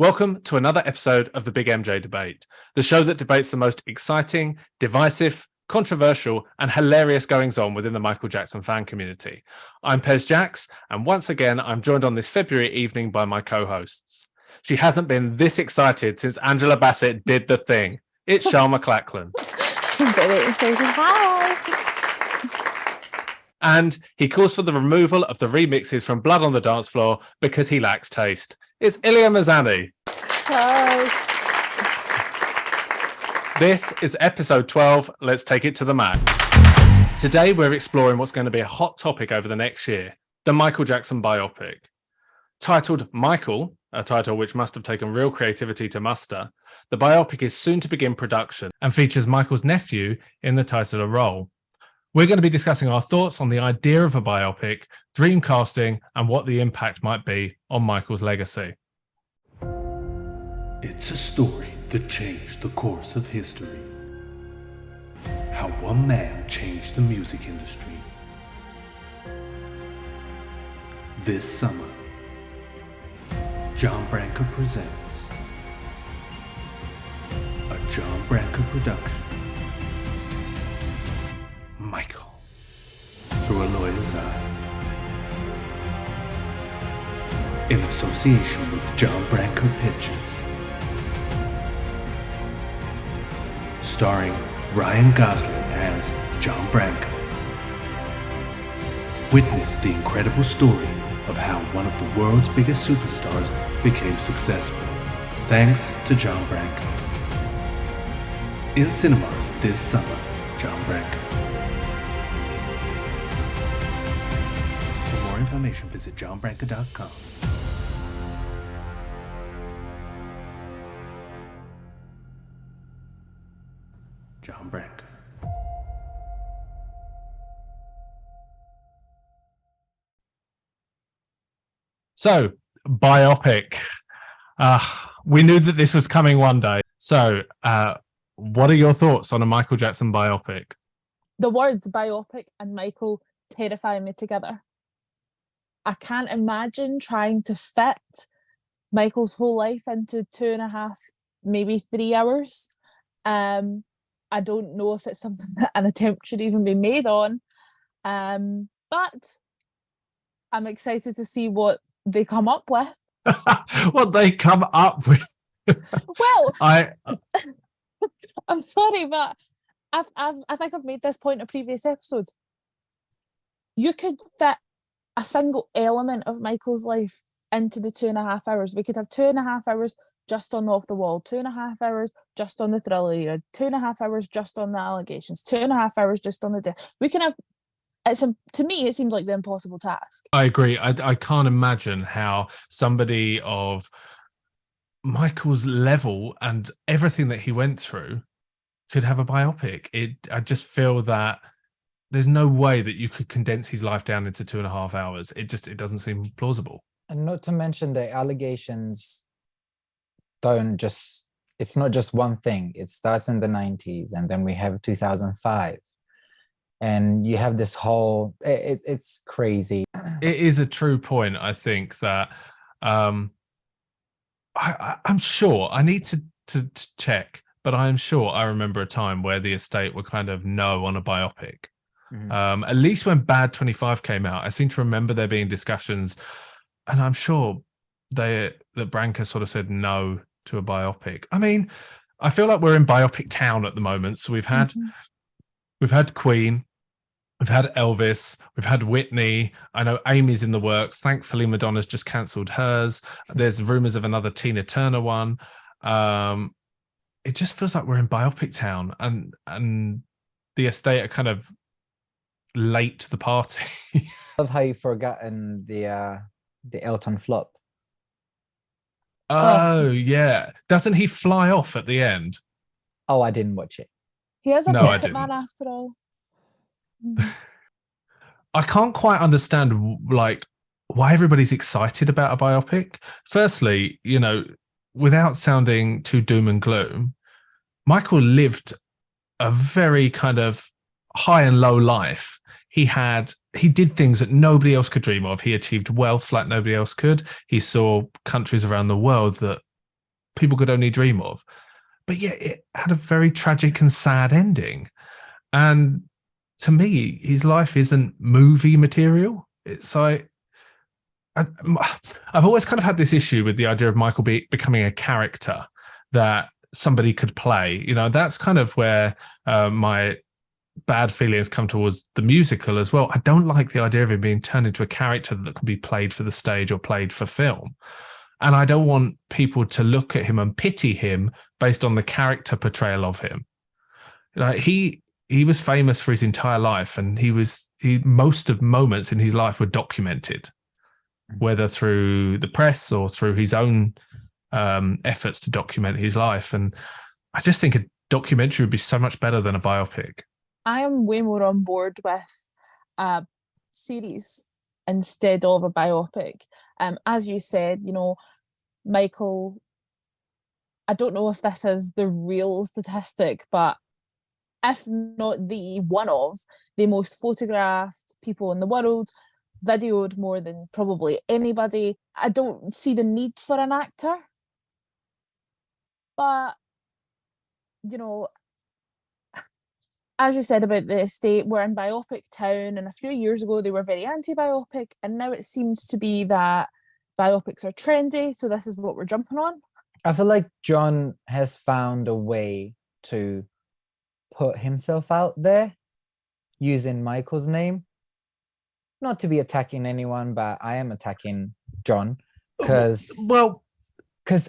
Welcome to another episode of the Big MJ Debate, the show that debates the most exciting, divisive, controversial, and hilarious goings-on within the Michael Jackson fan community. I'm Pez Jax, and once again, I'm joined on this February evening by my co-hosts. She hasn't been this excited since Angela Bassett did the thing. It's Sharma McLachlan. I'm very excited. Hi! And he calls for the removal of the remixes from Blood on the Dance Floor because he lacks taste. It's Ilya Mazzani. Hi! This is episode 12. Let's take it to the max. Today, we're exploring what's going to be a hot topic over the next year, the Michael Jackson biopic. Titled Michael, a title which must have taken real creativity to muster, the biopic is soon to begin production and features Michael's nephew in the titular role. We're going to be discussing our thoughts on the idea of a biopic, dream casting, and what the impact might be on Michael's legacy. It's a story that changed the course of history. How one man changed the music industry. This summer, John Branca presents a John Branca production. Michael, through a lawyer's eyes. In association with John Branca Pictures. Starring Ryan Gosling as John Branca. Witness the incredible story of how one of the world's biggest superstars became successful, thanks to John Branca. In cinemas this summer, John Branca. For more information, visit johnbranca.com. John Branca. So, biopic. We knew that this was coming one day. So, what are your thoughts on a Michael Jackson biopic? The words biopic and Michael terrify me together. I can't imagine trying to fit Michael's whole life into 2.5, maybe 3 hours. I don't know if it's something that an attempt should even be made on. But I'm excited to see what they come up with. What they come up with. Well, I'm sorry, but I think I've made this point in previous episodes. You could fit a single element of Michael's life into the 2.5 hours. We could have 2.5 hours just on the Off the Wall, 2.5 hours just on the Thriller era, 2.5 hours just on the allegations, 2.5 hours just on the death. We can have. To me, it seems like the impossible task. I agree. I can't imagine how somebody of Michael's level and everything that he went through could have a biopic. I just feel that there's no way that you could condense his life down into 2.5 hours. It doesn't seem plausible. And not to mention the allegations it's not just one thing. It starts in the 90s and then we have 2005. And you have this whole, it's crazy. It is a true point, I think, that I'm sure, I need to check, but I'm sure I remember a time where the estate were kind of no on a biopic. Mm-hmm. At least when Bad 25 came out, I seem to remember there being discussions, and I'm sure that Branca sort of said no to a biopic. I mean, I feel like we're in biopic town at the moment. So we've had Queen, we've had Elvis, we've had Whitney. I know Amy's in the works. Thankfully, Madonna's just cancelled hers. There's rumors of another Tina Turner one. It just feels like we're in biopic town, and the estate are kind of late to the party. I love how you've forgotten the Elton flop. Oh, yeah. Doesn't he fly off at the end? Oh, I didn't watch it. He has a No, I pocket didn't. man after all. I can't quite understand, like, why everybody's excited about a biopic. Firstly, you know, without sounding too doom and gloom, Michael lived a very kind of high and low life. He did things that nobody else could dream of. He achieved wealth like nobody else could. He saw countries around the world that people could only dream of. But yet it had a very tragic and sad ending. And to me, his life isn't movie material. It's like, I've always kind of had this issue with the idea of Michael becoming a character that somebody could play. You know, that's kind of where my bad feelings come towards the musical as well. I don't like the idea of him being turned into a character that could be played for the stage or played for film. And I don't want people to look at him and pity him based on the character portrayal of him. Like he was famous for his entire life, and most of moments in his life were documented, whether through the press or through his own efforts to document his life. And I just think a documentary would be so much better than a biopic. I am way more on board with a series instead of a biopic. As you said, you know, Michael, I don't know if this is the real statistic, but if not one of the most photographed people in the world, videoed more than probably anybody. I don't see the need for an actor. But, you know, as you said about the estate, we're in biopic town, and a few years ago they were very anti-biopic, and now it seems to be that biopics are trendy, so this is what we're jumping on. I feel like John has found a way to put himself out there using Michael's name. Not to be attacking anyone, but I am attacking John because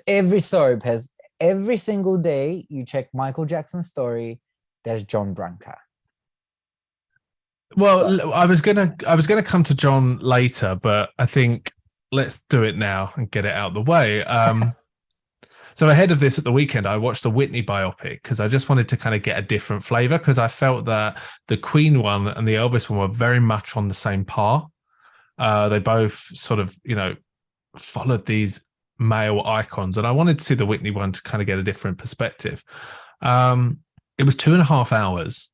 every single day you check Michael Jackson's story, there's John Branca. Well, so, I was gonna come to John later, but I think let's do it now and get it out of the way. So ahead of this at the weekend, I watched the Whitney biopic because I just wanted to kind of get a different flavor, because I felt that the Queen one and the Elvis one were very much on the same par. They both sort of, you know, followed these male icons, and I wanted to see the Whitney one to kind of get a different perspective. It was 2.5 hours.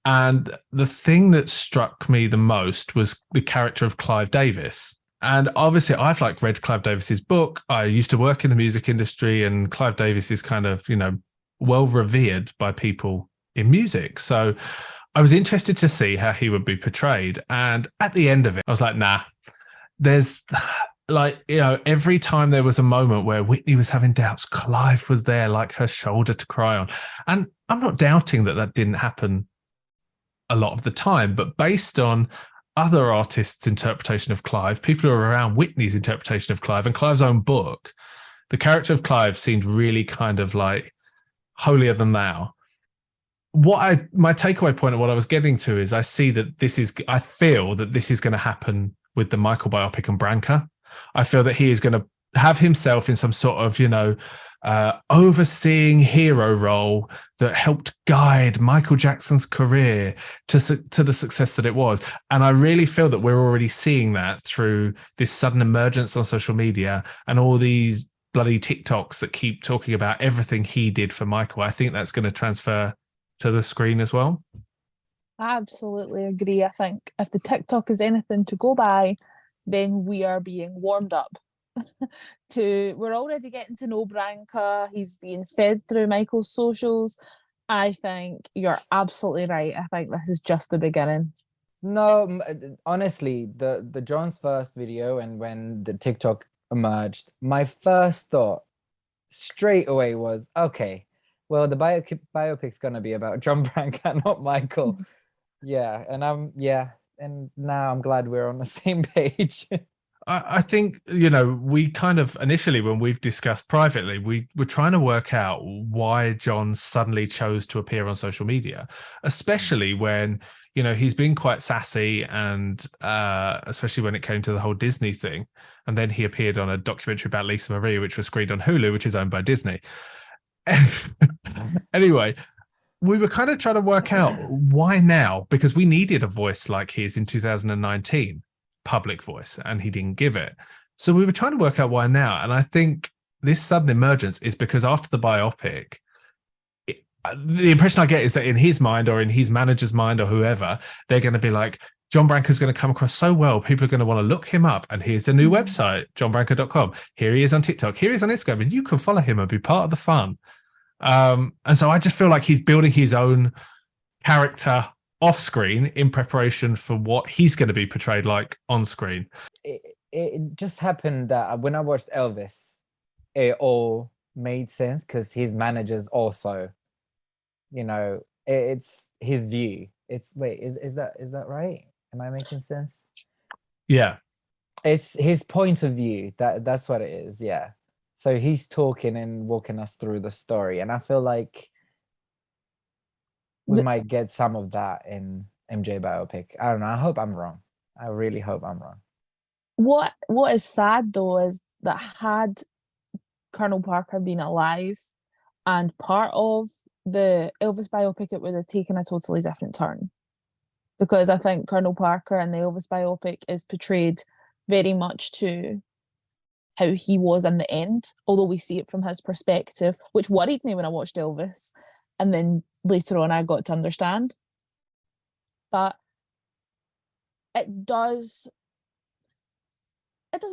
And the thing that struck me the most was the character of Clive Davis. And obviously, I've read Clive Davis's book. I used to work in the music industry, and Clive Davis is kind of, you know, well revered by people in music. So I was interested to see how he would be portrayed. And at the end of it, I was like, nah, there's you know, every time there was a moment where Whitney was having doubts, Clive was there, like her shoulder to cry on. And I'm not doubting that didn't happen a lot of the time, but based on other artists' interpretation of Clive, people who are around Whitney's interpretation of Clive, and Clive's own book, the character of Clive seemed really kind of like holier than thou. My takeaway point of what I was getting to is I feel that this is going to happen with the Michael biopic and Branca. I feel that he is going to have himself in some sort of, you know, overseeing hero role that helped guide Michael Jackson's career to the success that it was. And I really feel that we're already seeing that through this sudden emergence on social media and all these bloody TikToks that keep talking about everything he did for Michael. I think that's going to transfer to the screen as well. I absolutely agree. I think if the TikTok is anything to go by, then we are being warmed up. We're already getting to know Branca. He's being fed through Michael's socials. I think you're absolutely right. I think this is just the beginning. No, honestly, the John's first video and when the TikTok emerged, my first thought straight away was, okay, well, the biopic's gonna be about John Branca, not Michael. And now I'm glad we're on the same page. I think, you know, we kind of initially, when we've discussed privately, we were trying to work out why John suddenly chose to appear on social media, especially when, you know, he's been quite sassy, and especially when it came to the whole Disney thing. And then he appeared on a documentary about Lisa Marie, which was screened on Hulu, which is owned by Disney. Anyway, we were kind of trying to work out why now, because we needed a voice like his in 2019. Public voice, and he didn't give it. So we were trying to work out why now. And I think this sudden emergence is because after the biopic, the impression I get is that in his mind, or in his manager's mind, or whoever, they're going to be like, John Branca's going to come across so well. People are going to want to look him up. And here's a new website, johnbranca.com. Here he is on TikTok. Here he is on Instagram. And you can follow him and be part of the fun. And so I just feel like he's building his own character off screen in preparation for what he's going to be portrayed like on screen. It just happened that when I watched Elvis, it all made sense because his managers also, you know, it's his view. It's is that right? Am I making sense? Yeah. It's his point of view. That's what it is. Yeah. So he's talking and walking us through the story. And I feel like we might get some of that in MJ biopic. I don't know. I hope I'm wrong. I really hope I'm wrong. What is sad though is that had Colonel Parker been alive and part of the Elvis biopic, it would have taken a totally different turn. Because I think Colonel Parker in the Elvis biopic is portrayed very much to how he was in the end, although we see it from his perspective, which worried me when I watched Elvis. And then later on, I got to understand. But it doesn't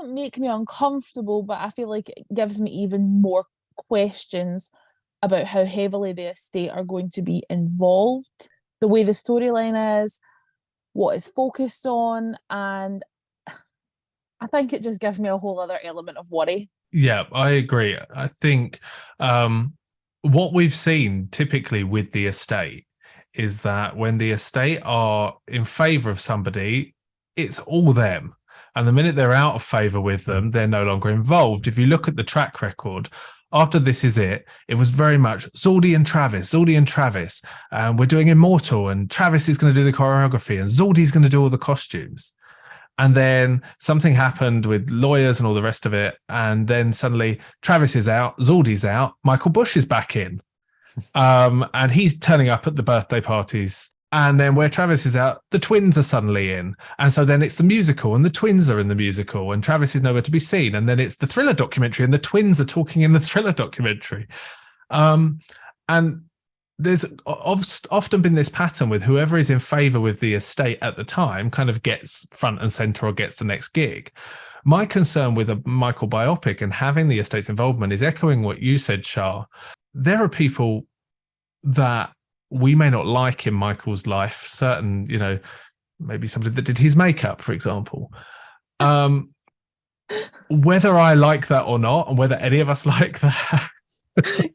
make me uncomfortable, but I feel like it gives me even more questions about how heavily the estate are going to be involved, the way the storyline is, what is focused on, and I think it just gives me a whole other element of worry. Yeah, I agree. I think what we've seen typically with the estate is that when the estate are in favor of somebody, it's all them. And the minute they're out of favor with them, they're no longer involved. If you look at the track record, after This Is It was very much Zaldy and Travis, we're doing Immortal, and Travis is going to do the choreography, and Zaldy's going to do all the costumes. And then something happened with lawyers and all the rest of it. And then suddenly Travis is out, Zaldy's out, Michael Bush is back in. And he's turning up at the birthday parties. And then where Travis is out, the twins are suddenly in. And so then it's the musical and the twins are in the musical and Travis is nowhere to be seen. And then it's the Thriller documentary and the twins are talking in the Thriller documentary. And there's often been this pattern with whoever is in favor with the estate at the time kind of gets front and center or gets the next gig. My concern with a Michael biopic and having the estate's involvement is echoing what you said, Shah. There are people that we may not like in Michael's life, certain, you know, maybe somebody that did his makeup, for example. Whether I like that or not, and whether any of us like that.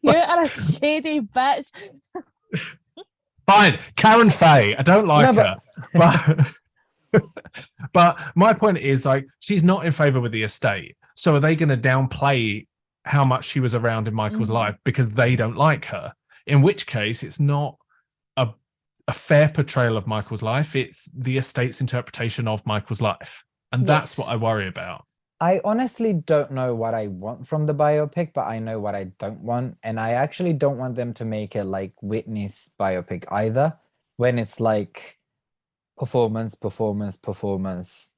You're a shady bitch. Fine, Karen Faye. I don't like her. But my point is, like, she's not in favor with the estate. So are they going to downplay how much she was around in Michael's life because they don't like her? In which case, it's not a fair portrayal of Michael's life. It's the estate's interpretation of Michael's life. And that's what I worry about. I honestly don't know what I want from the biopic, but I know what I don't want. And I actually don't want them to make it like Whitney's biopic either, when it's like performance,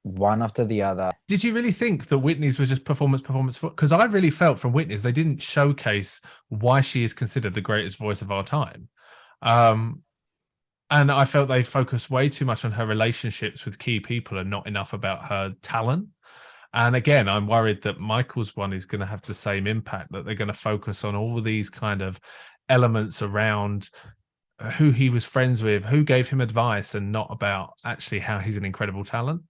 one after the other. Did you really think that Whitney's was just performance? Because I really felt from Whitney's, they didn't showcase why she is considered the greatest voice of our time. And I felt they focused way too much on her relationships with key people and not enough about her talent. And again, I'm worried that Michael's one is going to have the same impact, that they're going to focus on all these kind of elements around who he was friends with, who gave him advice, and not about actually how he's an incredible talent.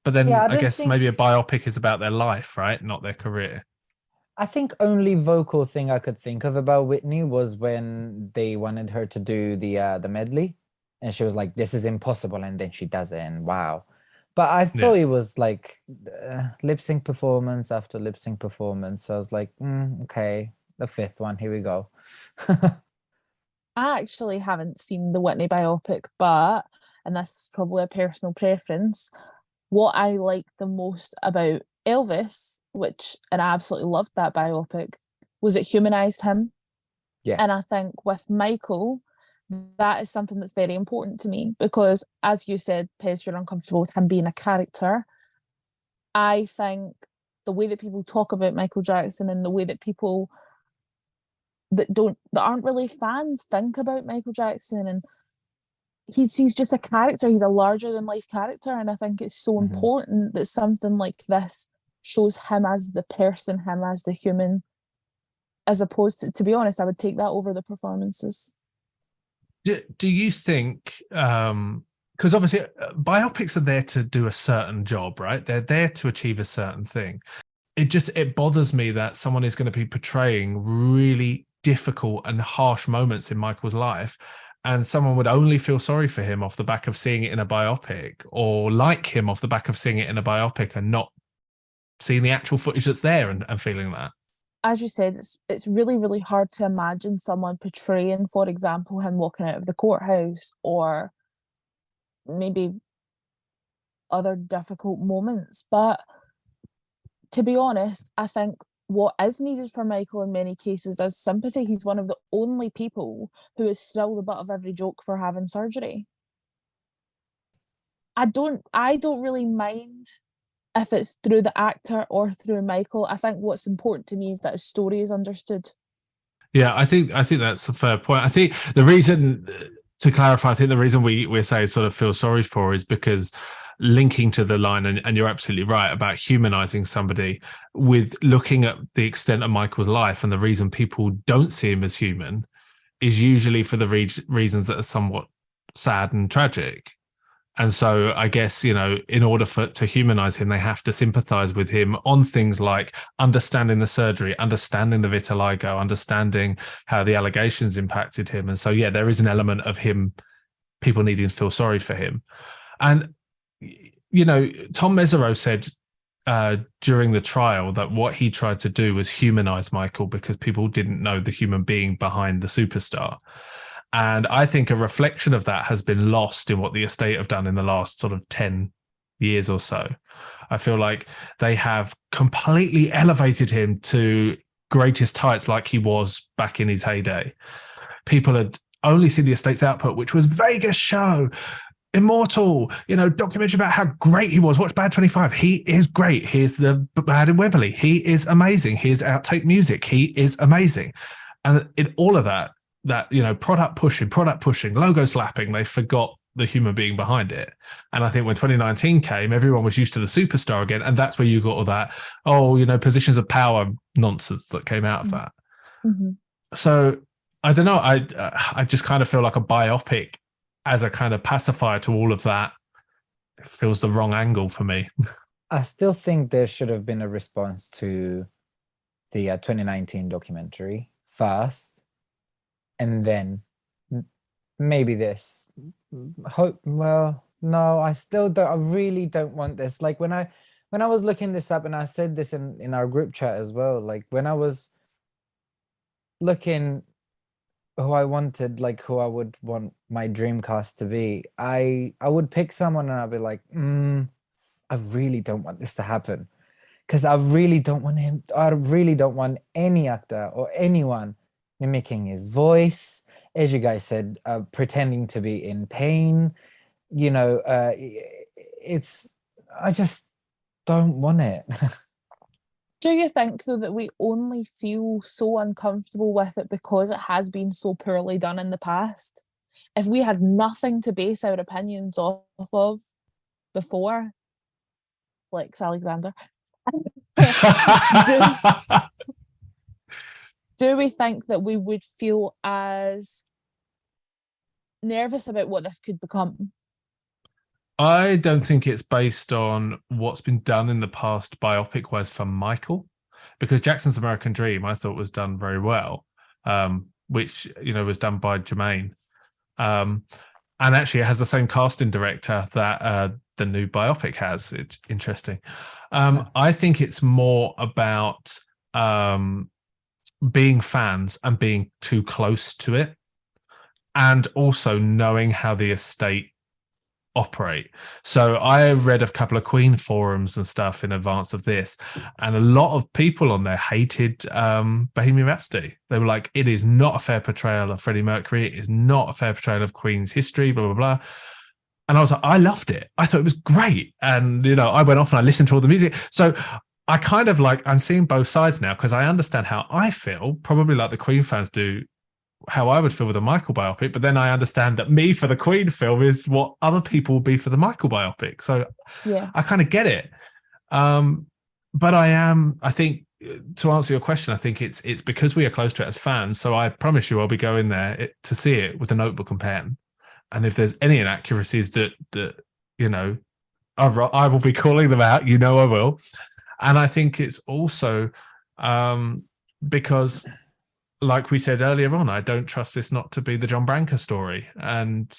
But then I guess maybe a biopic is about their life, right? Not their career. I think only vocal thing I could think of about Whitney was when they wanted her to do the medley, and she was like, "This is impossible," and then she does it, and wow. But I thought it was like lip sync performance after lip sync performance. So I was like, okay, the fifth one, here we go. I actually haven't seen the Whitney biopic, but, and this is probably a personal preference, what I like the most about Elvis, and I absolutely loved that biopic, was it humanized him. Yeah. And I think with Michael, that is something that's very important to me because, as you said, Pez, you're uncomfortable with him being a character. I think the way that people talk about Michael Jackson and the way that people that aren't really fans think about Michael Jackson, and he's just a character. He's a larger than life character, and I think it's so important that something like this shows him as the person, him as the human, as opposed to be honest, I would take that over the performances. Do you think, because obviously biopics are there to do a certain job, right? They're there to achieve a certain thing. It bothers me that someone is going to be portraying really difficult and harsh moments in Michael's life, and someone would only feel sorry for him off the back of seeing it in a biopic, or like him off the back of seeing it in a biopic and not seeing the actual footage that's there and feeling that. As you said, it's really, really hard to imagine someone portraying, for example, him walking out of the courthouse, or maybe other difficult moments. But to be honest, I think what is needed for Michael in many cases is sympathy. He's one of the only people who is still the butt of every joke for having surgery. I don't really mind if it's through the actor or through Michael. I think what's important to me is that his story is understood. Yeah, I think that's a fair point. I think the reason, to clarify, I think the reason we say sort of feel sorry for is because linking to the line, and you're absolutely right about humanizing somebody, with looking at the extent of Michael's life, and the reason people don't see him as human is usually for the reasons that are somewhat sad and tragic. And so I guess, in order to humanize him, they have to sympathize with him on things like understanding the surgery, understanding the vitiligo, understanding how the allegations impacted him. And so, yeah, there is an element of people needing to feel sorry for him. And, Tom Mesereau said during the trial that what he tried to do was humanize Michael because people didn't know the human being behind the superstar. And I think a reflection of that has been lost in what the estate have done in the last sort of 10 years or so. I feel like they have completely elevated him to greatest heights like he was back in his heyday. People had only seen the estate's output, which was Vegas show, Immortal, documentary about how great he was. Watch Bad 25. He is great. Here's the Bad in Wembley. He is amazing. Here's outtake music. He is amazing. And in all of that, product pushing, logo slapping, they forgot the human being behind it. And I think when 2019 came, everyone was used to the superstar again. And that's where you got all that, positions of power nonsense that came out of that. Mm-hmm. So I don't know. I just kind of feel like a biopic as a kind of pacifier to all of that feels the wrong angle for me. I still think there should have been a response to the 2019 documentary first, and then maybe this. No, I still don't. I really don't want this. Like when I was looking this up, and I said this in our group chat as well, like when I was looking who I wanted, like who I would want my dream cast to be, I would pick someone and I'd be like, I really don't want this to happen, because I really don't want him. I really don't want any actor or anyone mimicking his voice, as you guys said, pretending to be in pain. I just don't want it. Do you think, though, that we only feel so uncomfortable with it because it has been so poorly done in the past? If we had nothing to base our opinions off of before, like Alexander, do we think that we would feel as nervous about what this could become? I don't think it's based on what's been done in the past biopic-wise for Michael, because Jackson's American Dream, I thought, was done very well, which, was done by Jermaine. And actually it has the same casting director that the new biopic has. It's interesting. I think it's more about being fans and being too close to it, and also knowing how the estate operate. So I read a couple of Queen forums and stuff in advance of this, and a lot of people on there hated Bohemian Rhapsody. They were like, it is not a fair portrayal of Freddie Mercury. It is not a fair portrayal of Queen's history, blah, blah, blah. And I was like, I loved it. I thought it was great. And, I went off and I listened to all the music. So I kind of I'm seeing both sides now, because I understand how I feel, probably like the Queen fans do how I would feel with a Michael biopic, but then I understand that me for the Queen film is what other people will be for the Michael biopic. So Yeah. I kind of get it. But I think to answer your question, I think it's because we are close to it as fans. So I promise you I'll be going there to see it with a notebook and pen. And if there's any inaccuracies that you know, I will be calling them out, you know I will. And I think it's also because, like we said earlier on, I don't trust this not to be the John Branca story. And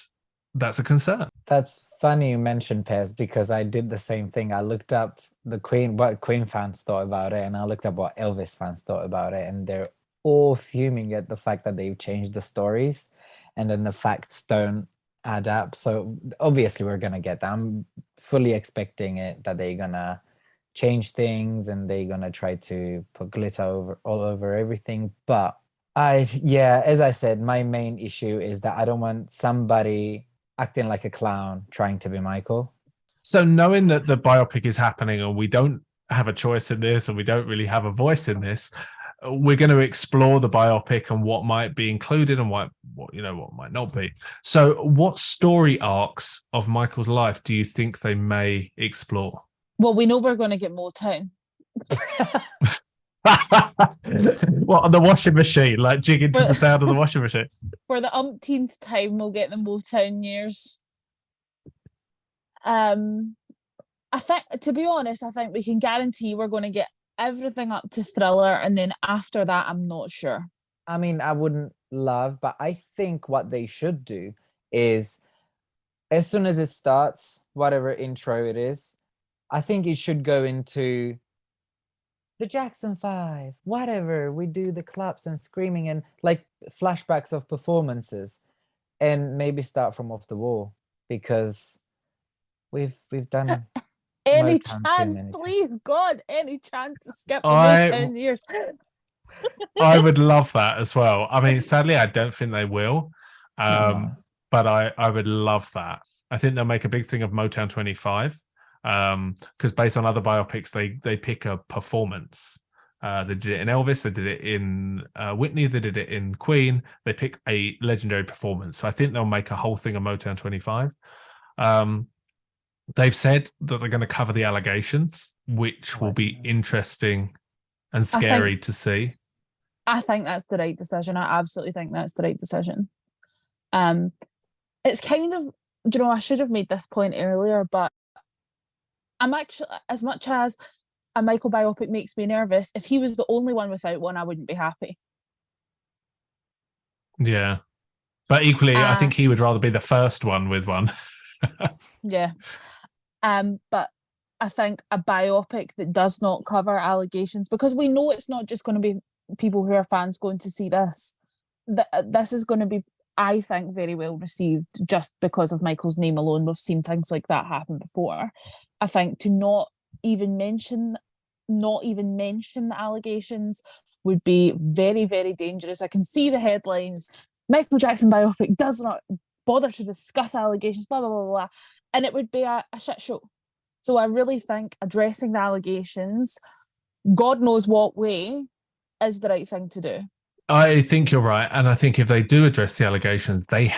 that's a concern. That's funny you mentioned Pez, because I did the same thing. I looked up what Queen fans thought about it, and I looked up what Elvis fans thought about it, and they're all fuming at the fact that they've changed the stories and then the facts don't add up. So obviously we're gonna get that. I'm fully expecting it, that they're gonna change things and they're gonna try to put glitter all over everything. But as I said, my main issue is that I don't want somebody acting like a clown trying to be Michael. So knowing that the biopic is happening and we don't have a choice in this and we don't really have a voice in this, we're going to explore the biopic and what might be included and what might not be. So what story arcs of Michael's life do you think they may explore? Well, we know we're going to get Motown. What, on the washing machine, like jigging to the sound of the washing machine? For the umpteenth time, we'll get the Motown years. I think, to be honest, I think we can guarantee we're going to get everything up to Thriller, and then after that, I'm not sure. I mean, I wouldn't love, but I think what they should do is, as soon as it starts, whatever intro it is, I think it should go into the Jackson 5, whatever. We do the claps and screaming and like flashbacks of performances, and maybe start from Off the Wall, because we've done any Motown chance, please, God, any chance to skip the Motown years. I would love that as well. I mean, sadly, I don't think they will, No. but I would love that. I think they'll make a big thing of Motown 25, because based on other biopics, they pick a performance. They did it in Elvis, they did it in Whitney, they did it in Queen. They pick a legendary performance. So I think they'll make a whole thing of Motown 25. They've said that they're going to cover the allegations, which will be interesting and scary to see. I think that's the right decision. I absolutely think that's the right decision. It's kind of, I should have made this point earlier, but I'm actually, as much as a Michael biopic makes me nervous, if he was the only one without one, I wouldn't be happy. Yeah. But equally, I think he would rather be the first one with one. Yeah. But I think a biopic that does not cover allegations, because we know it's not just going to be people who are fans going to see this. This is going to be, I think, very well received just because of Michael's name alone. We've seen things like that happen before. I think to not even mention the allegations would be very, very dangerous. I can see the headlines: Michael Jackson biopic does not bother to discuss allegations, blah, blah, blah, blah. And it would be a shit show. So I really think addressing the allegations, God knows what way, is the right thing to do. I think you're right. And I think if they do address the allegations, it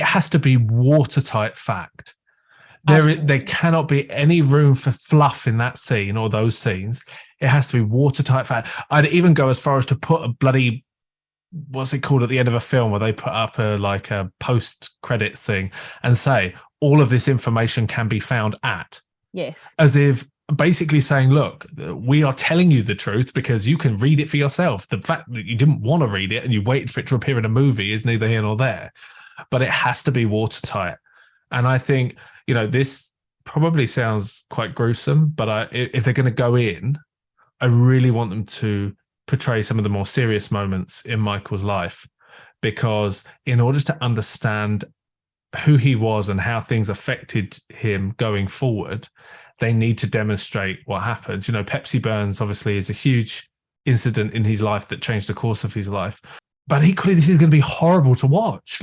has to be watertight fact. There cannot be any room for fluff in that scene or those scenes. It has to be watertight fact. I'd even go as far as to put a bloody, what's it called at the end of a film where they put up a post-credits thing and say, all of this information can be found at. Yes. As if basically saying, look, we are telling you the truth because you can read it for yourself. The fact that you didn't want to read it and you waited for it to appear in a movie is neither here nor there. But it has to be watertight. And I think, this probably sounds quite gruesome, but if they're going to go in, I really want them to portray some of the more serious moments in Michael's life, because in order to understand who he was and how things affected him going forward, they need to demonstrate what happened. Pepsi Burns obviously is a huge incident in his life that changed the course of his life, but equally this is going to be horrible to watch.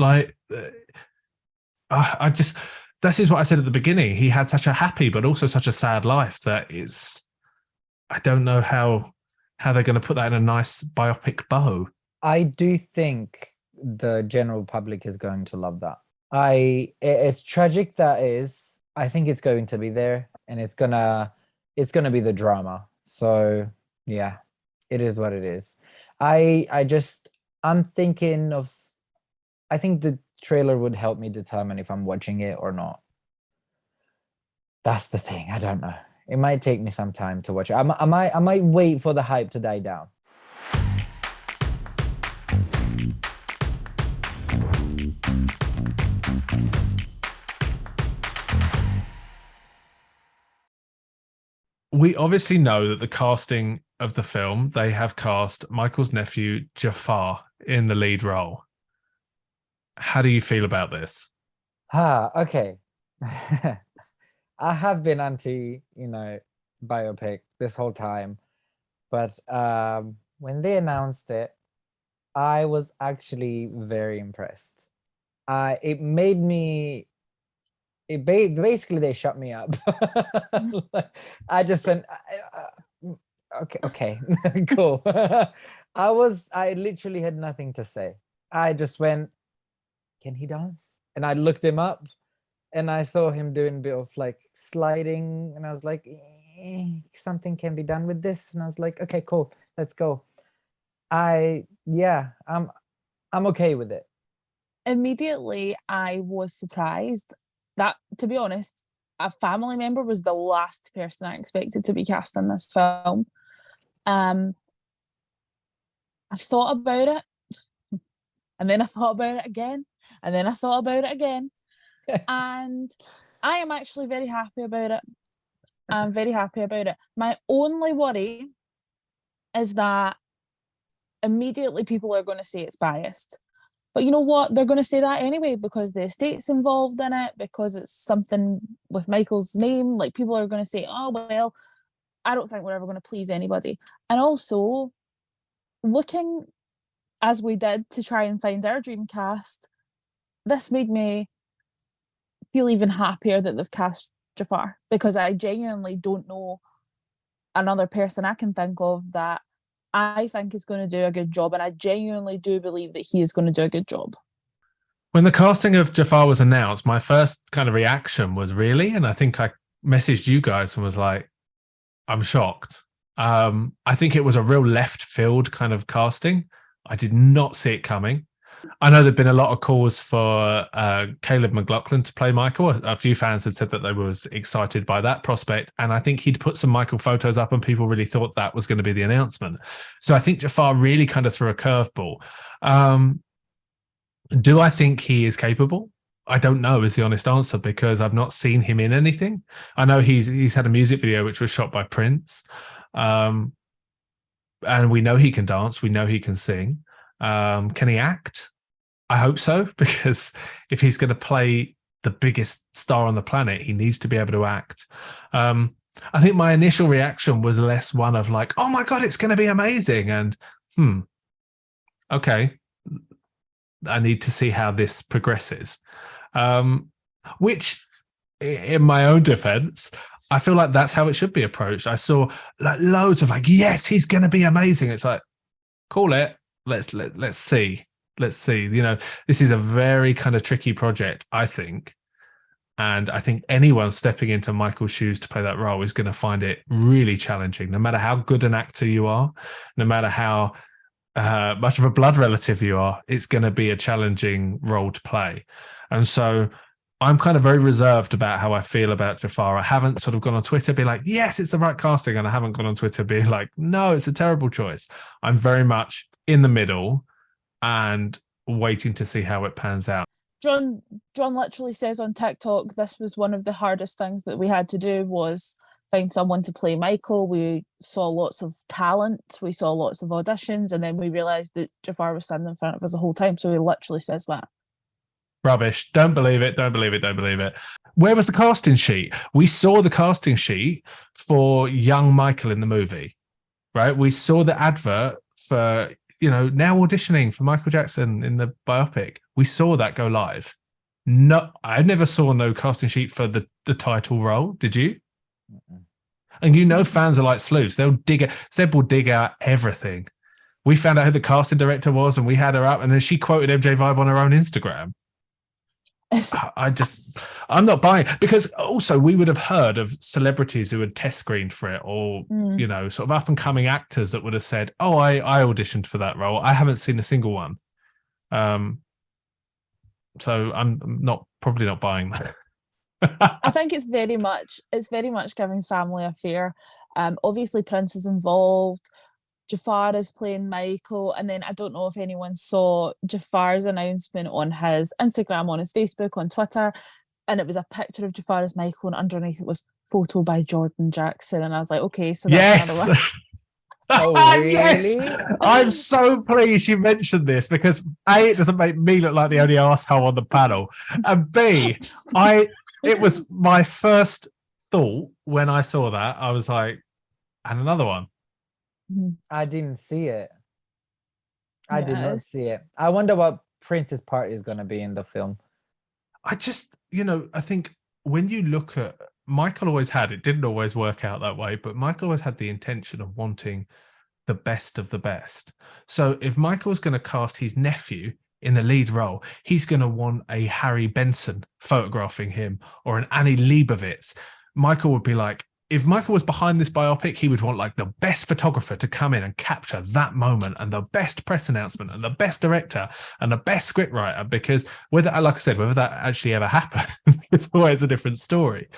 This is what I said at the beginning. He had such a happy but also such a sad life that I don't know how they're going to put that in a nice biopic bow. I do think the general public is going to love that. It's tragic that is. I think it's going to be there, and it's gonna be the drama. So yeah, it is what it is. I'm thinking of. I think the trailer would help me determine if I'm watching it or not. That's the thing. I don't know. It might take me some time to watch it. I might wait for the hype to die down. We obviously know that the casting of the film, they have cast Michael's nephew, Jafar, in the lead role. How do you feel about this? Okay. I have been anti, biopic this whole time. But when they announced it, I was actually very impressed. It made me... basically, they shut me up. I just went, okay, cool. I literally had nothing to say. I just went, can he dance? And I looked him up and I saw him doing a bit of like sliding, and I was like, something can be done with this. And I was like, okay, cool, let's go. I'm okay with it. Immediately, I was surprised that, to be honest, a family member was the last person I expected to be cast in this film. I thought about it, and then I thought about it again, and then I thought about it again. And I am actually very happy about it. I'm very happy about it. My only worry is that immediately people are going to say it's biased. But you know what? They're going to say that anyway, because the estate's involved in it, because it's something with Michael's name. Like, people are going to say, oh, well, I don't think we're ever going to please anybody. And also, looking as we did to try and find our dream cast, this made me feel even happier that they've cast Jafar, because I genuinely don't know another person I can think of that I think is going to do a good job, and I genuinely do believe that he is going to do a good job. When the casting of Jafar was announced, my first kind of reaction was, really? And I think I messaged you guys and was like, I'm shocked. I think it was a real left field kind of casting. I did not see it coming. I know there'd been a lot of calls for Caleb McLaughlin to play Michael. A few fans had said that they was excited by that prospect, and I think he'd put some Michael photos up, and people really thought that was going to be the announcement. So I think Jafar really kind of threw a curveball. Do I think he is capable? I don't know is the honest answer, because I've not seen him in anything. I know he's had a music video which was shot by Prince, and we know he can dance. We know he can sing. Can he act? I hope so, because if he's going to play the biggest star on the planet, he needs to be able to act. I think my initial reaction was less one of like, oh my God, it's going to be amazing. And, okay, I need to see how this progresses. Which, in my own defense, I feel like that's how it should be approached. I saw like loads of like, yes, he's going to be amazing. It's like, call it. Let's see. Let's see. This is a very kind of tricky project, I think. And I think anyone stepping into Michael's shoes to play that role is going to find it really challenging, no matter how good an actor you are, no matter how much of a blood relative you are, it's going to be a challenging role to play. And so I'm kind of very reserved about how I feel about Jafar. I haven't sort of gone on Twitter being like, yes, it's the right casting. And I haven't gone on Twitter being like, no, it's a terrible choice. I'm very much in the middle and waiting to see how it pans out. John literally says on TikTok, this was one of the hardest things that we had to do, was find someone to play Michael. We saw lots of talent, we saw lots of auditions, and then we realised that Jafar was standing in front of us the whole time. So he literally says that. Rubbish. Don't believe it. Don't believe it. Don't believe it. Where was the casting sheet? We saw the casting sheet for young Michael in the movie, right? We saw the advert for, now auditioning for Michael Jackson in the biopic. We saw that go live. No, I never saw no casting sheet for the title role. Did you? Mm-mm. And fans are like sleuths. Seb will dig out everything. we found out who the casting director was, and we had her up, and then she quoted MJ Vibe on her own Instagram. I'm not buying, because also we would have heard of celebrities who had test screened for it, or you know, sort of up and coming actors that would have said, "Oh, I auditioned for that role." I haven't seen a single one, so I'm probably not buying that. I think it's very much giving family affair. Obviously Prince is involved. Jafar is playing Michael, and then I don't know if anyone saw Jafar's announcement on his Instagram, on his Facebook, on Twitter, and it was a picture of Jafar as Michael, and underneath it was photo by Jordan Jackson, and I was like, okay, so that's another one. Oh, really? Yes! I'm so pleased you mentioned this, because A, it doesn't make me look like the only arsehole on the panel, and B, it was my first thought when I saw that. I was like, and another one. I didn't see it. I did not see it. I wonder what Prince's part is going to be in the film. I just, I think when you look at, Michael always had, it didn't always work out that way, but Michael always had the intention of wanting the best of the best. So if Michael's going to cast his nephew in the lead role, he's going to want a Harry Benson photographing him, or an Annie Leibovitz. Michael would be like, if Michael was behind this biopic, he would want like the best photographer to come in and capture that moment, and the best press announcement, and the best director, and the best scriptwriter, because whether that actually ever happened, it's always a different story.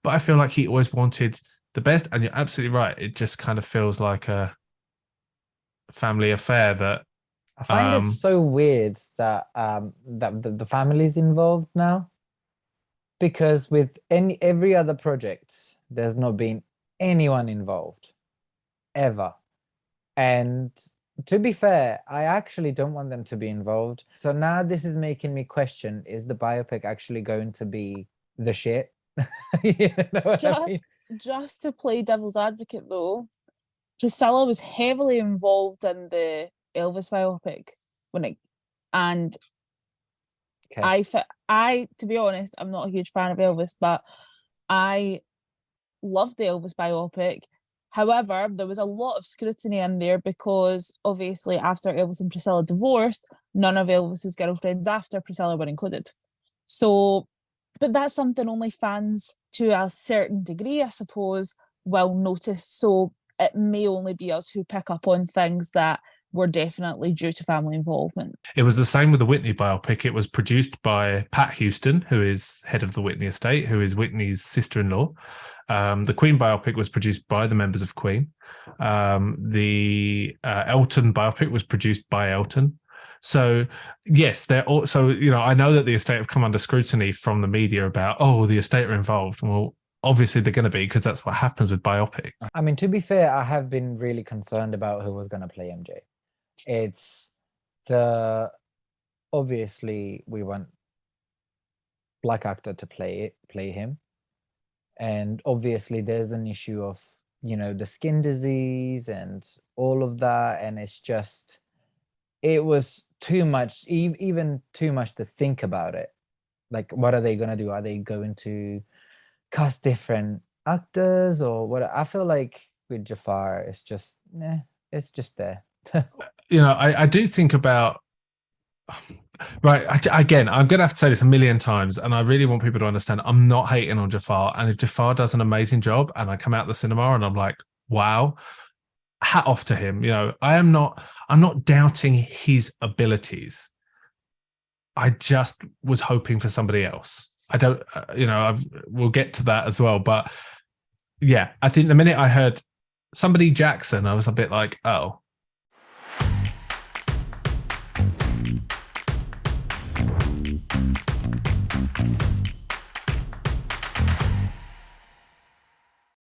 But I feel like he always wanted the best, and you're absolutely right. It just kind of feels like a family affair that I find it so weird that that the family's involved now, because with every other project, there's not been anyone involved ever. And to be fair, I actually don't want them to be involved. So now this is making me question, is the biopic actually going to be the shit? You know what I mean? Just to play devil's advocate though, Priscilla was heavily involved in the Elvis biopic and okay. I to be honest, I'm not a huge fan of Elvis, but I love the Elvis biopic. However, there was a lot of scrutiny in there, because obviously after Elvis and Priscilla divorced, none of Elvis's girlfriends after Priscilla were included. So, but that's something only fans to a certain degree, I suppose, will notice. So it may only be us who pick up on things that were definitely due to family involvement. It was the same with the Whitney biopic. It was produced by Pat Houston, who is head of the Whitney estate, who is Whitney's sister-in-law. The Queen biopic was produced by the members of Queen. The Elton biopic was produced by Elton. So yes, they're also, I know that the estate have come under scrutiny from the media about, the estate are involved. Well, obviously they're going to be, because that's what happens with biopics. I mean, to be fair, I have been really concerned about who was going to play MJ. It's obviously we want black actor to play him. And obviously there's an issue of, the skin disease and all of that. And it was too much, even too much to think about it. Like, what are they going to do? Are they going to cast different actors or what? I feel like with Jafar, it's just there. I do think about, right, again, I'm going to have to say this a million times, and I really want people to understand, I'm not hating on Jafar. And if Jafar does an amazing job and I come out the cinema and I'm like, wow, hat off to him. I'm not doubting his abilities. I just was hoping for somebody else. I don't, we'll get to that as well. But yeah, I think the minute I heard somebody Jackson, I was a bit like, oh.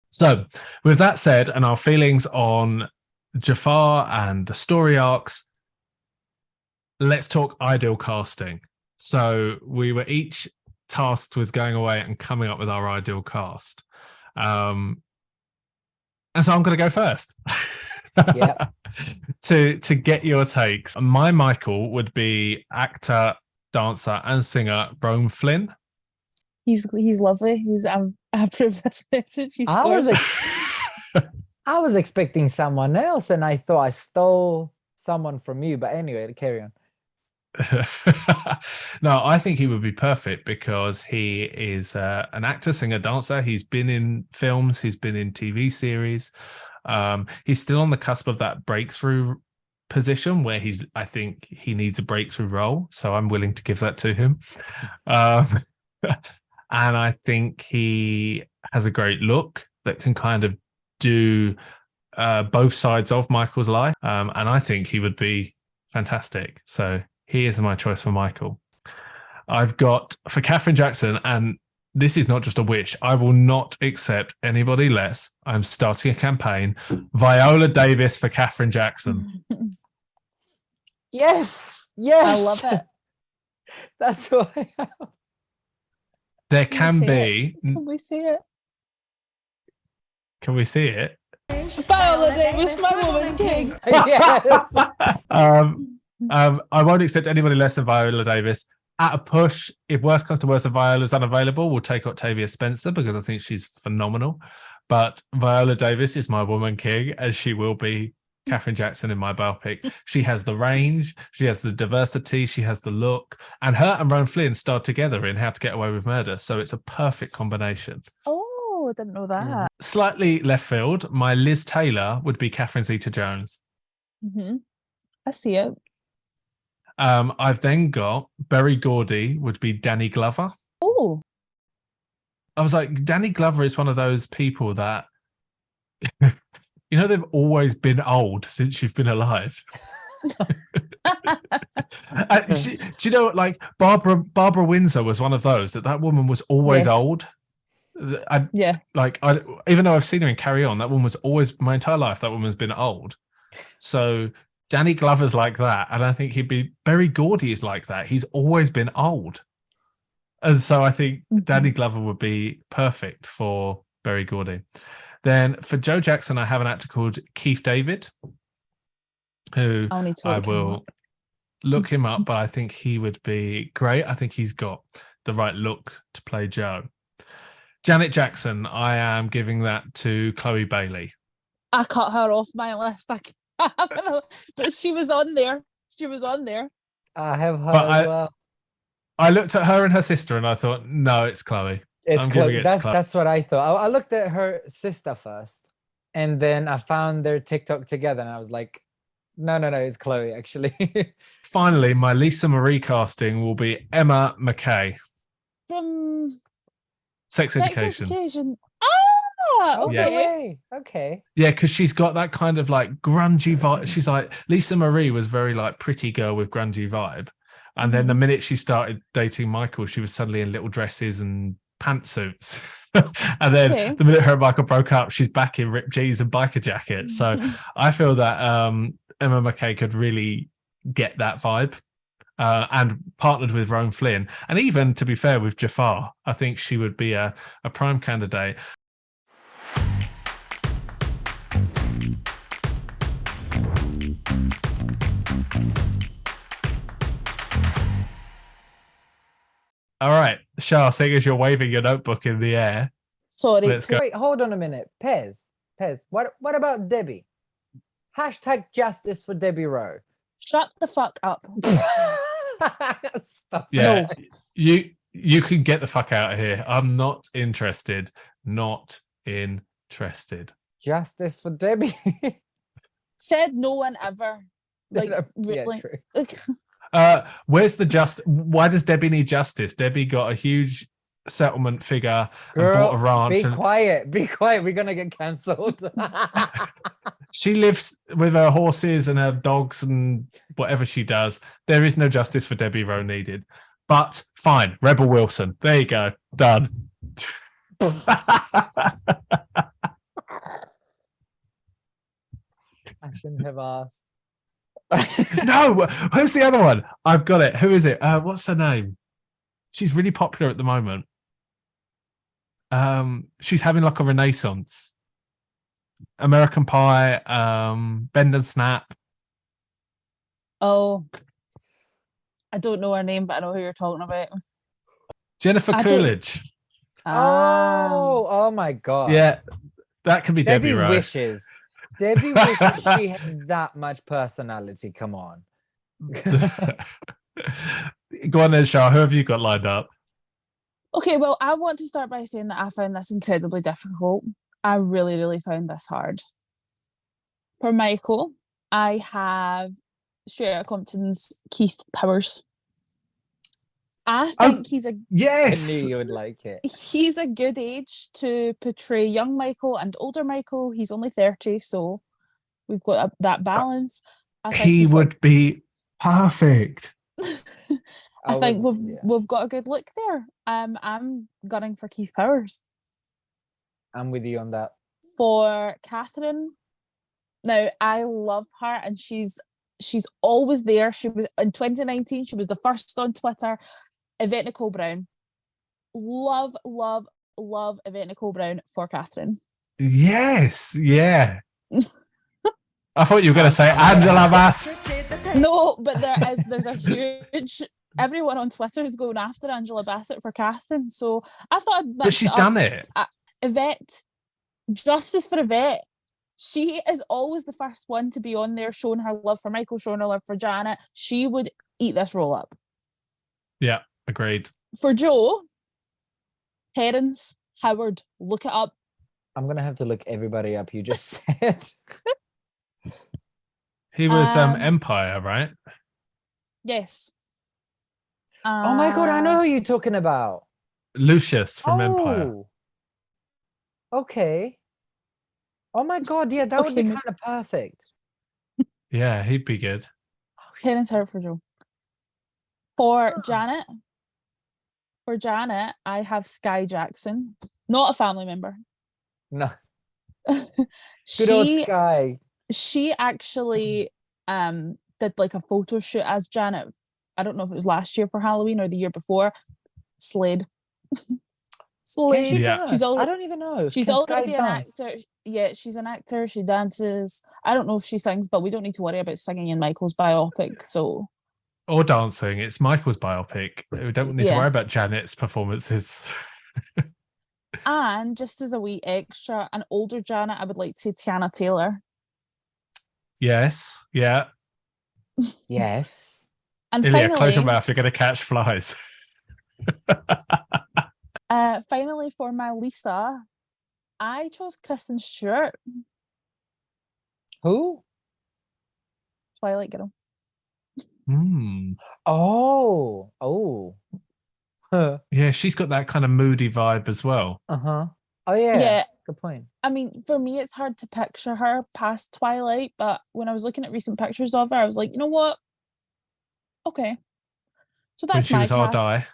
So with that said, and our feelings on Jafar and the story arcs, let's talk ideal casting. So we were each tasked with going away and coming up with our ideal cast. And so I'm going to go first. Yeah. to get your takes. My Michael would be actor, dancer, and singer Rome Flynn. He's lovely. I approve this message. I was expecting someone else, and I thought I stole someone from you. But anyway, carry on. No, I think he would be perfect because he is an actor, singer, dancer. He's been in films, he's been in TV series. He's still on the cusp of that breakthrough position where I think he needs a breakthrough role. So I'm willing to give that to him. And I think he has a great look that can kind of do both sides of Michael's life. And I think he would be fantastic. So he is my choice for Michael. I've got for Catherine Jackson, and this is not just a wish, I will not accept anybody less. I'm starting a campaign. Viola Davis for Catherine Jackson. Yes. I love it. That's what I have. There can be. Can we see it? Can we see it? Viola Davis, my woman king. Yes. I won't accept anybody less than Viola Davis. At a push, if worst comes to worst and Viola's unavailable, we'll take Octavia Spencer because I think she's phenomenal. But Viola Davis is my woman king, as she will be Catherine Jackson in my biopic. She has the range, she has the diversity, she has the look, and her and Rowan Flynn starred together in How to Get Away with Murder, so it's a perfect combination. Oh, I didn't know that. Slightly left field, my Liz Taylor would be Catherine Zeta-Jones. I see it. I've then got Berry Gordy would be Danny Glover. Oh. I was like, Danny Glover is one of those people that, they've always been old since you've been alive. Do you know, like Barbara Windsor was one of those that woman was always old. Even though I've seen her in Carry On, that woman was always, my entire life, that woman's been old. So Danny Glover's like that, and I think Berry Gordy is like that. He's always been old. And so I think Danny Glover would be perfect for Berry Gordy. Then for Joe Jackson, I have an actor called Keith David, who I will look him up, but I think he would be great. I think he's got the right look to play Joe. Janet Jackson, I am giving that to Chloe Bailey. I cut her off my list. But she was on there. I have her as well. I looked at her and her sister and I thought, no, it's Chloe. It's Chloe. That's what I thought. I looked at her sister first, and then I found their TikTok together, and I was like, no, it's Chloe, actually. Finally, my Lisa Marie casting will be Emma McKay. From Sex Education. Okay. Okay. Yeah, because she's got that kind of like grungy vibe. She's like, Lisa Marie was very like pretty girl with grungy vibe. And then the minute she started dating Michael, she was suddenly in little dresses and pantsuits. And then the minute her and Michael broke up, she's back in ripped jeans and biker jackets. So I feel that Emma McKay could really get that vibe. And partnered with Rowan Flynn. And even, to be fair, with Jafar, I think she would be a prime candidate. All right, Shah, seeing as you're waving your notebook in the air. Sorry. Let's go. Wait, hold on a minute. Pez, what about Debbie? Hashtag justice for Debbie Rowe. Shut the fuck up. Stop. Yeah, you can get the fuck out of here. I'm not interested. Not interested. Justice for Debbie. Said no one ever. Like, yeah, really. true. Where's the why does Debbie need justice? Debbie got a huge settlement figure and bought a ranch. Be quiet. We're gonna get cancelled. She lives with her horses and her dogs and whatever she does. There is no justice for Debbie Rowe needed. But fine, Rebel Wilson. There you go. Done. I shouldn't have asked. No, who's the other one? I've got it. Who is it? What's her name? She's really popular at the moment. She's having like a renaissance. American Pie, Bend and Snap. Oh, I don't know her name, but I know who you're talking about. Jennifer Coolidge. Oh my god. Yeah, that can be Debbie Rowe. Wishes. Debbie wishes she had that much personality. Come on. Go on then, Shah. Who have you got lined up? Okay, well, I want to start by saying that I found this incredibly difficult. I really, really found this hard. For Michael, I have straight out of Compton's Keith Powers. I think I knew Yes. you would like it. he's a good age to portray young Michael and older Michael. He's only 30, so we've got that balance. I think He would be perfect. I think we've got a good look there. I'm gunning for Keith Powers. I'm with you on that. For Catherine, now I love her and she's always there. She was in 2019, she was the first on Twitter. Yvette Nicole Brown. Love, love, love Yvette Nicole Brown for Catherine. Yes, yeah. I thought you were going to say Angela Bass. No, but there's a huge, everyone on Twitter is going after Angela Bassett for Catherine. So I thought But she's done it. Yvette, justice for Yvette. She is always the first one to be on there showing her love for Michael, showing her love for Janet. She would eat this roll up. Yeah, agreed. For Joe, Terence Howard, look it up. I'm going to have to look everybody up you just said. He was Empire, right? Yes. Oh my God, I know who you're talking about. Lucius from Empire. Okay. Oh my God, yeah, that would be kind of perfect. Yeah, he'd be good. Terence Howard for Joe. For Janet, I have Sky Jackson, not a family member. No. Good old Sky. She actually did like a photo shoot as Janet. I don't know if it was last year for Halloween or the year before. Slade. Slade. Yeah. I don't even know. She's already an actor. Yeah, she's an actor. She dances. I don't know if she sings, but we don't need to worry about singing in Michael's biopic. So. Or dancing. It's Michael's biopic. We don't need to worry about Janet's performances. And just as a wee extra, an older Janet, I would like to say Tiana Taylor. Yes. Yeah. Yes. And Ilya, finally, close your mouth. You're going to catch flies. finally, for my Lisa, I chose Kristen Stewart. Who? Twilight Girl. Oh. Yeah, she's got that kind of moody vibe as well. Oh yeah. Yeah. Good point. I mean, for me, it's hard to picture her past Twilight, but when I was looking at recent pictures of her, I was like, you know what? Okay. So that's my cast. I'll die.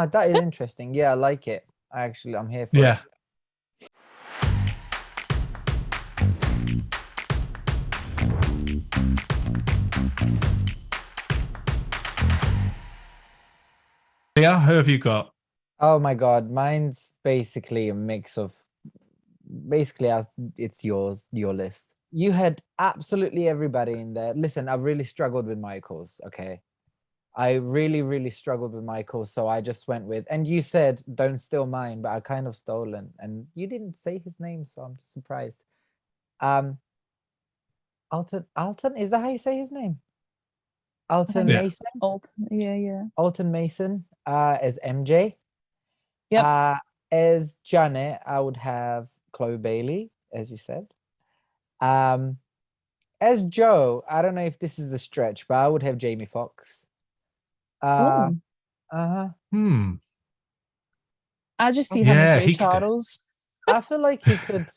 That is interesting. Yeah, I like it. I'm here for it. Yeah. Yeah, who have you got? Oh my God, mine's basically a mix of as it's your list. You had absolutely everybody in there. Listen, I've really struggled with Michael's. Okay, I really, really struggled with Michael's, so I just went with. And you said don't steal mine, but I kind of stolen, and you didn't say his name, so I'm surprised. Alton, is that how you say his name? Alton Mason. Alton Mason as MJ. Yep. As Janet, I would have Chloe Bailey, as you said. As Joe, I don't know if this is a stretch, but I would have Jamie Foxx. I just see him as Ray Charles. I feel like he could.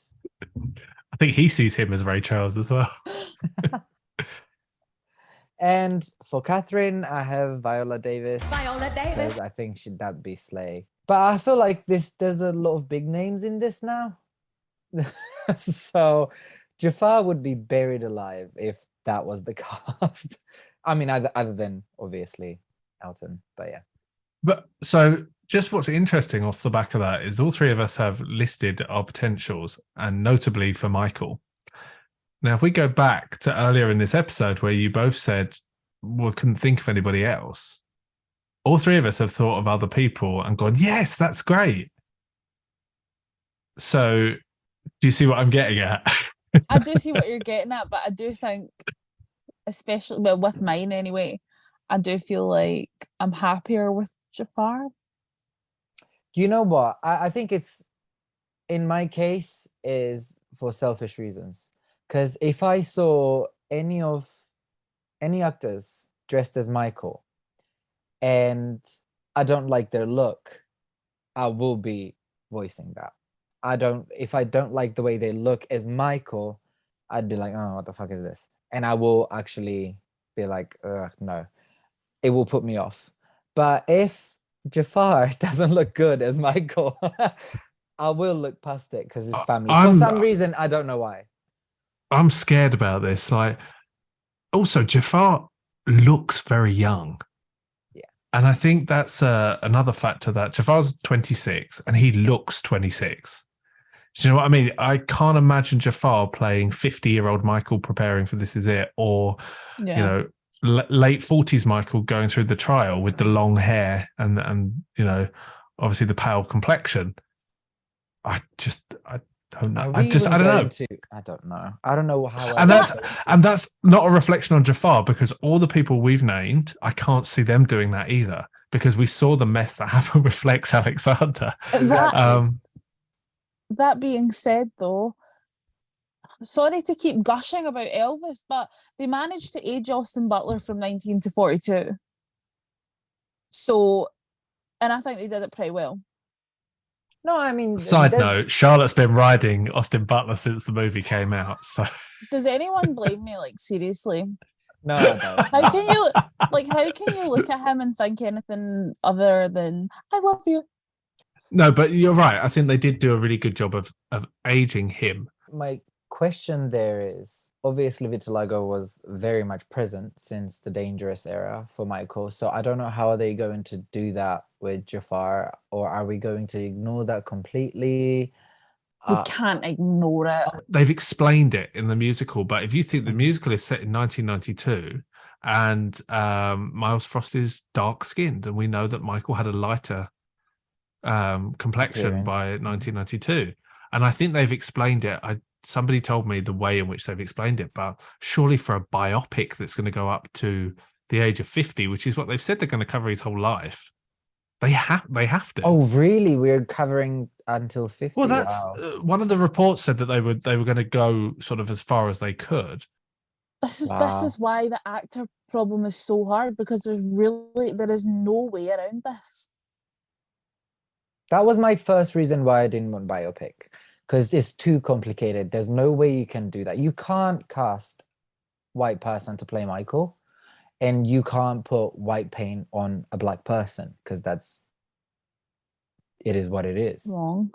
I think he sees him as Ray Charles as well. And for Catherine, I have Viola Davis. I think that'd be slay. But I feel like there's a lot of big names in this now. So Jafar would be buried alive if that was the cast. I mean, other than obviously Alton, but yeah. But so just what's interesting off the back of that is all three of us have listed our potentials, and notably for Michael. Now, if we go back to earlier in this episode where you both said, well, couldn't think of anybody else, all three of us have thought of other people and gone, yes, that's great. So do you see what I'm getting at? I do see what you're getting at, but I do think, especially with mine anyway, I do feel like I'm happier with Jafar. You know what? I think it's, in my case, is for selfish reasons. Because if I saw any actors dressed as Michael and I don't like their look, I will be voicing that. If I don't like the way they look as Michael, I'd be like, oh, what the fuck is this? And I will actually be like, no, it will put me off. But if Jafar doesn't look good as Michael, I will look past it because it's family. For some reason, I don't know why. I'm scared about this. Like, also, Jafar looks very young. Yeah. And I think that's another factor, that Jafar's 26 and he looks 26. Do you know what I mean? I can't imagine Jafar playing 50-year-old Michael preparing for This Is It, or, you know, late 40s Michael going through the trial with the long hair and you know, obviously the pale complexion. I don't know. I don't know. I don't know. I don't know how. And that's not a reflection on Jafar, because all the people we've named, I can't see them doing that either, because we saw the mess that happened with Flex Alexander. That being said, though, sorry to keep gushing about Elvis, but they managed to age Austin Butler from 19 to 42. So, and I think they did it pretty well. No, I mean, side note, Charlotte's been riding Austin Butler since the movie came out. So, does anyone blame me? Like, seriously? No, I don't. How can you look at him and think anything other than "I love you"? No, but you're right. I think they did do a really good job of aging him. My question there is, obviously vitiligo was very much present since the Dangerous era for Michael. So I don't know how are they going to do that with Jafar, or are we going to ignore that completely? We can't ignore it. They've explained it in the musical, but if you think the musical is set in 1992 and Miles Frost is dark-skinned, and we know that Michael had a lighter complexion by 1992, and I think they've explained it. Somebody told me the way in which they've explained it, but surely for a biopic that's going to go up to the age of 50, which is what they've said they're going to cover his whole life, they have to. Oh, really? We're covering until 50? Well, that's one of the reports said that they were going to go sort of as far as they could. This is why the actor problem is so hard, because there is no way around this. That was my first reason why I didn't want biopic, because it's too complicated. There's no way you can do that. You can't cast white person to play Michael, and you can't put white paint on a black person, because it is what it is. Wrong.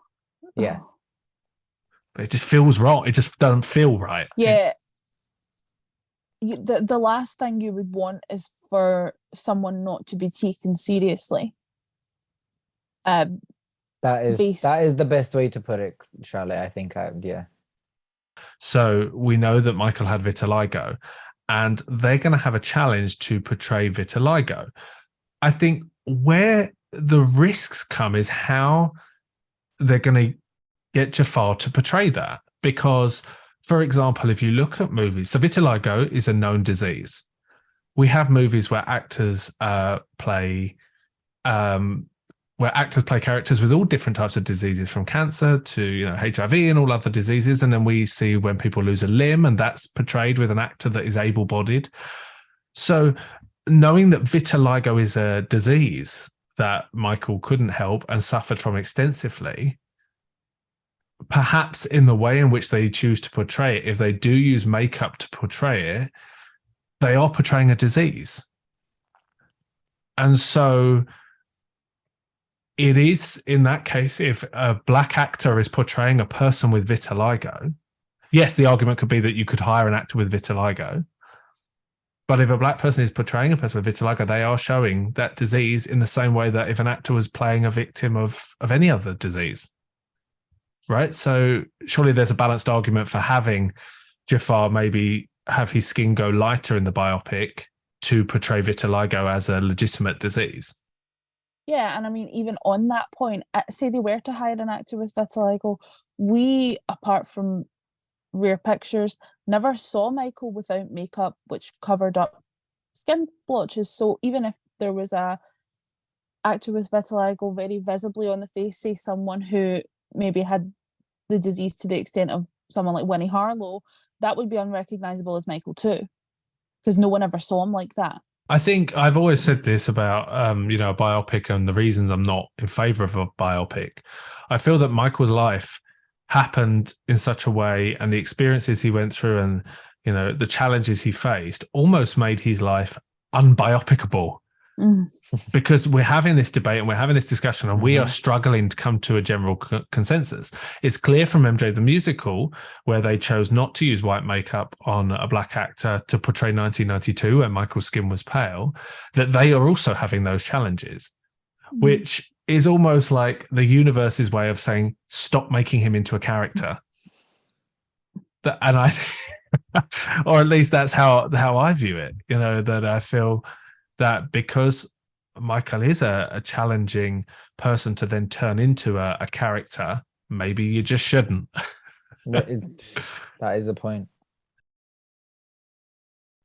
Yeah. But it just feels wrong. It just doesn't feel right. Yeah. The last thing you would want is for someone not to be taken seriously. That is the best way to put it, Charlotte. I think, yeah. So we know that Michael had vitiligo, and they're going to have a challenge to portray vitiligo. I think where the risks come is how they're going to get Jafar to portray that. Because, for example, if you look at movies, so vitiligo is a known disease. We have movies where actors play characters with all different types of diseases, from cancer to HIV and all other diseases. And then we see when people lose a limb, and that's portrayed with an actor that is able-bodied. So knowing that vitiligo is a disease that Michael couldn't help and suffered from extensively, perhaps in the way in which they choose to portray it, if they do use makeup to portray it, they are portraying a disease. And so it is, in that case, if a black actor is portraying a person with vitiligo, yes, the argument could be that you could hire an actor with vitiligo. But if a black person is portraying a person with vitiligo, they are showing that disease in the same way that if an actor was playing a victim of any other disease. Right? So surely there's a balanced argument for having Jafar maybe have his skin go lighter in the biopic to portray vitiligo as a legitimate disease. Yeah, and I mean, even on that point, say they were to hire an actor with vitiligo, we, apart from rare pictures, never saw Michael without makeup, which covered up skin blotches. So even if there was a actor with vitiligo very visibly on the face, say someone who maybe had the disease to the extent of someone like Winnie Harlow, that would be unrecognizable as Michael too, because no one ever saw him like that. I think I've always said this about, a biopic and the reasons I'm not in favor of a biopic. I feel that Michael's life happened in such a way, and the experiences he went through and, the challenges he faced almost made his life unbiopicable. Because we're having this debate and we're having this discussion and we are struggling to come to a general consensus. It's clear from MJ the Musical, where they chose not to use white makeup on a black actor to portray 1992 when Michael's skin was pale, that they are also having those challenges, which is almost like the universe's way of saying, stop making him into a character. And I, or at least that's how I view it, that I feel that because Michael is a challenging person to then turn into a character, maybe you just shouldn't. That is the point.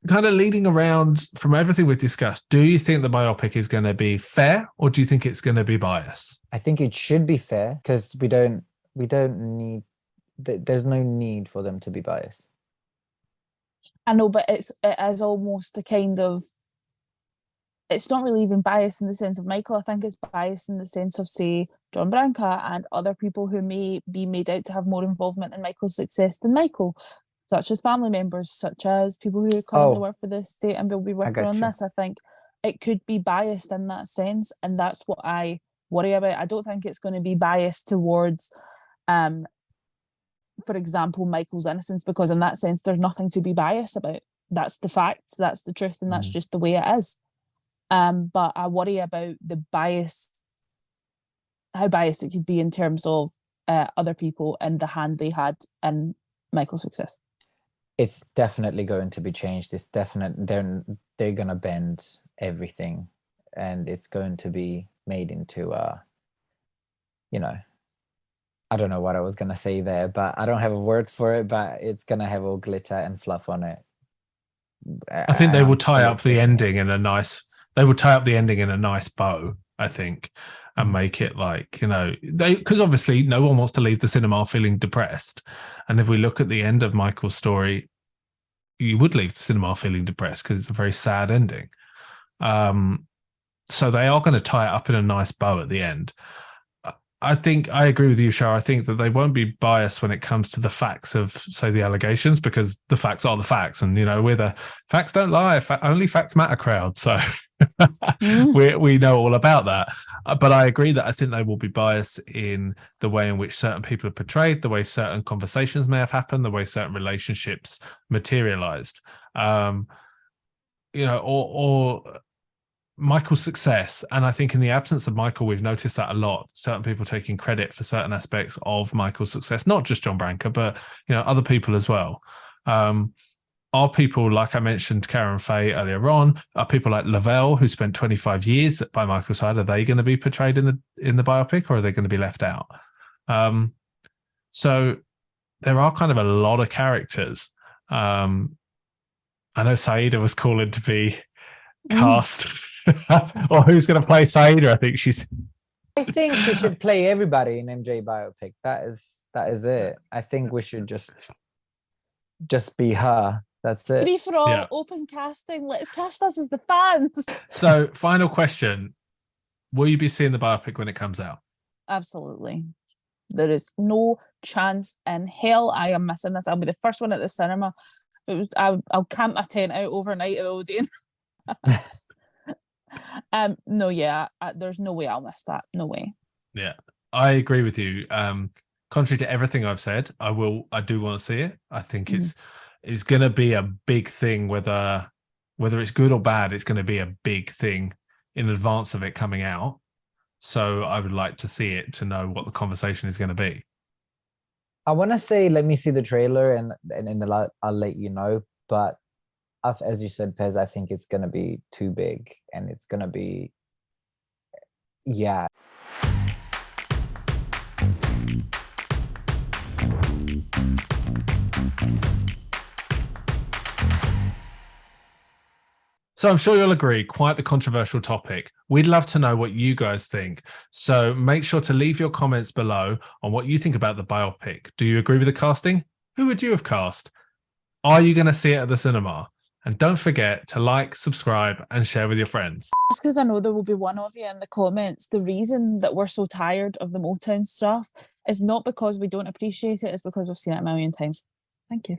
Kind of leading around from everything we've discussed, do you think the biopic is going to be fair, or do you think it's going to be biased? I think it should be fair, because we don't need, there's no need for them to be biased. I know, but it is almost a kind of, it's not really even biased in the sense of Michael. I think it's biased in the sense of, say, John Branca and other people who may be made out to have more involvement in Michael's success than Michael, such as family members, such as people who currently work for the state and will be working on this. I think it could be biased in that sense, and that's what I worry about. I don't think it's going to be biased towards, for example, Michael's innocence, because in that sense, there's nothing to be biased about. That's the facts, that's the truth, and that's just the way it is. But I worry about the bias, how biased it could be in terms of other people and the hand they had in Michael's success. It's definitely going to be changed. It's definite. They're going to bend everything, and it's going to be made into I don't know what I was going to say there, but I don't have a word for it, but it's going to have all glitter and fluff on it. I think they will tie up the ending in a nice bow, I think, and make it like, because obviously no one wants to leave the cinema feeling depressed. And if we look at the end of Michael's story, you would leave the cinema feeling depressed because it's a very sad ending. So they are going to tie it up in a nice bow at the end. I think I agree with you, Shah. I think that they won't be biased when it comes to the facts of, say, the allegations, because the facts are the facts. And, we're the facts don't lie, only facts matter crowd. So we know all about that. But I agree that I think they will be biased in the way in which certain people are portrayed, the way certain conversations may have happened, the way certain relationships materialized. Or Michael's success. And I think in the absence of Michael, we've noticed that a lot. Certain people taking credit for certain aspects of Michael's success, not just John Branca, but other people as well. Are people, like I mentioned, Karen Faye earlier on, are people like Lavelle, who spent 25 years by Michael's side, are they going to be portrayed in the biopic, or are they going to be left out? So there are kind of a lot of characters. I know Saida was calling to be cast. Or who's going to play Saida? I think she should play everybody in MJ biopic. That is it. I think we should just be her. That's it. Free for all, open casting. Let's cast us as the fans. So, final question: will you be seeing the biopic when it comes out? Absolutely. There is no chance in hell I am missing this. I'll be the first one at the cinema. I'll camp my tent out overnight at Odeon. There's no way I'll miss that. No way. Yeah, I agree with you. Contrary to everything I've said, I do want to see it. I think it's going to be a big thing, whether it's good or bad. It's going to be a big thing in advance of it coming out. So I would like to see it to know what the conversation is going to be. I want to say, let me see the trailer and I'll let you know. But as you said, Pez, I think it's going to be too big, and it's going to be, So I'm sure you'll agree, quite the controversial topic. We'd love to know what you guys think. So make sure to leave your comments below on what you think about the biopic. Do you agree with the casting? Who would you have cast? Are you going to see it at the cinema? And don't forget to like, subscribe, and share with your friends. Just because I know there will be one of you in the comments, the reason that we're so tired of the Motown stuff is not because we don't appreciate it, it's because we've seen it a million times. Thank you.